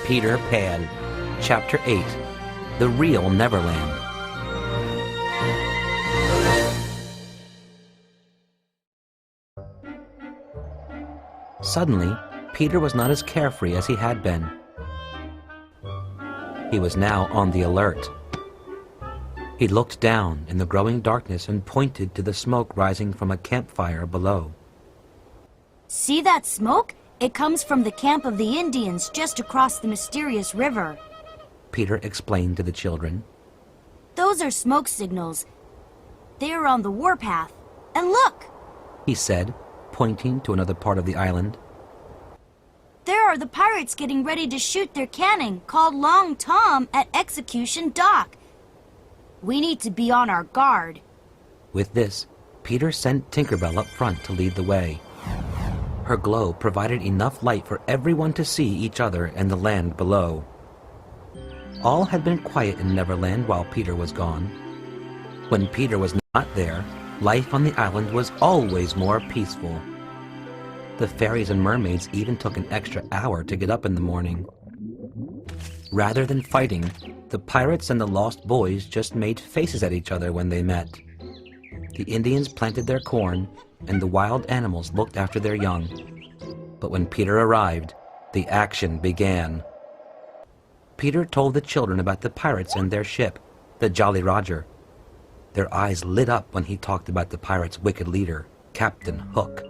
Peter Pan, Chapter 8, The Real Neverland. Suddenly, Peter was not as carefree as he had been. He was now on the alert. He looked down in the growing darkness and pointed to the smoke rising from a campfire below. See that smoke? It comes from the camp of the Indians just across the mysterious river. Peter explained to the children. Those are smoke signals. They are on the warpath. And look! He said, pointing to another part of the island. There are the pirates getting ready to shoot their cannon called Long Tom at Execution Dock. We need to be on our guard. With this, Peter sent Tinker Bell up front to lead the way. Her glow provided enough light for everyone to see each other and the land below. All had been quiet in Neverland while Peter was gone. When Peter was not there, life on the island was always more peaceful. The fairies and mermaids even took an extra hour to get up in the morning. Rather than fighting, the pirates and the lost boys just made faces at each other when they met. The Indians planted their corn, and the wild animals looked after their young. But when Peter arrived, the action began. Peter told the children about the pirates and their ship, the Jolly Roger. Their eyes lit up when he talked about the pirates' wicked leader, Captain Hook.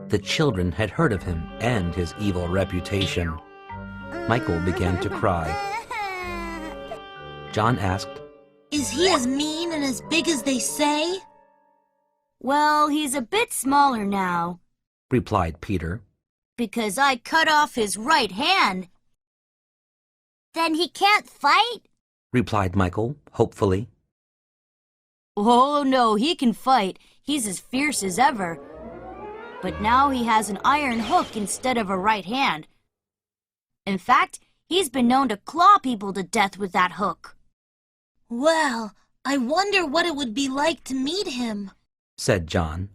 The children had heard of him and his evil reputation. Michael began to cry. John asked, "Is he as mean and as big as they say?" Well, he's a bit smaller now, replied Peter. because I cut off his right hand. Then he can't fight? Replied Michael, hopefully. Oh, no, he can fight. He's as fierce as ever. But now he has an iron hook instead of a right hand. In fact, he's been known to claw people to death with that hook. Well, I wonder what it would be like to meet him, said John.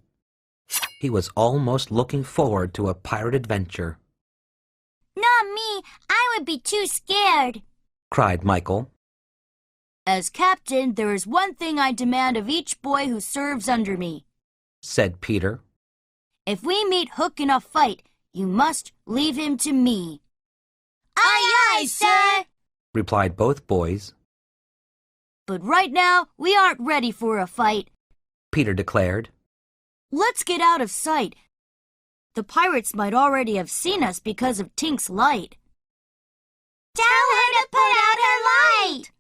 He was almost looking forward to a pirate adventure. Not me. I would be too scared, cried Michael. As captain, there is one thing I demand of each boy who serves under me, said Peter. If we meet Hook in a fight, you must leave him to me. Aye, aye, sir, replied both boys. But right now, we aren't ready for a fight, Peter declared. Let's get out of sight. The pirates might already have seen us because of Tink's light. Tell her to put out her light,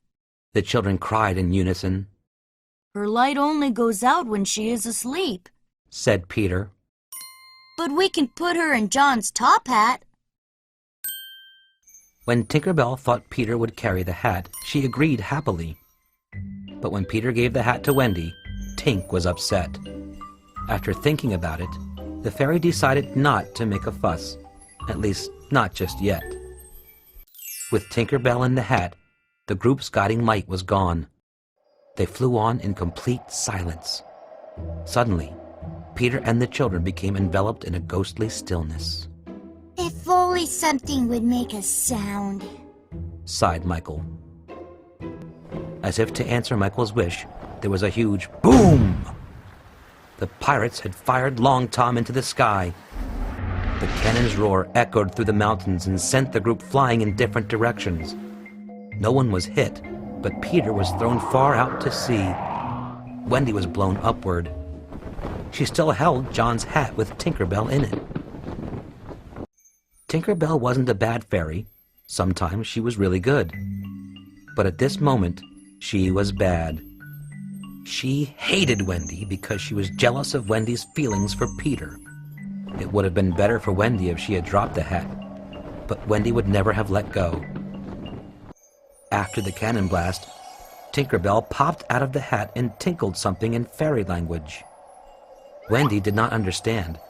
The children cried in unison. Her light only goes out when she is asleep, said Peter. But we can put her in John's top hat. When Tinker Bell thought Peter would carry the hat, she agreed happily. But when Peter gave the hat to Wendy, Tink was upset. After thinking about it, the fairy decided not to make a fuss, at least not just yet. With Tinker Bell in the hat, the group's guiding light was gone. They flew on in complete silence. Suddenly, Peter and the children became enveloped in a ghostly stillness. If only something would make a sound, sighed Michael. As if to answer Michael's wish, there was a huge boom! The pirates had fired Long Tom into the sky. The cannon's roar echoed through the mountains and sent the group flying in different directions. No one was hit, but Peter was thrown far out to sea. Wendy was blown upward. She still held John's hat with Tinker Bell in it. Tinker Bell wasn't a bad fairy. Sometimes she was really good. But at this moment, she was bad. She hated Wendy because she was jealous of Wendy's feelings for Peter. It would have been better for Wendy if she had dropped the hat, but Wendy would never have let go. After the cannon blast, Tinker Bell popped out of the hat and tinkled something in fairy language. Wendy did not understand.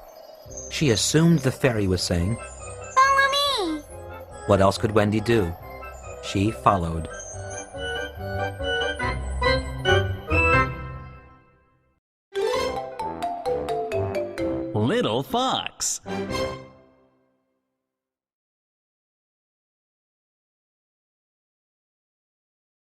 She assumed the fairy was saying, "Follow me." What else could Wendy do? She followed. Little Fox.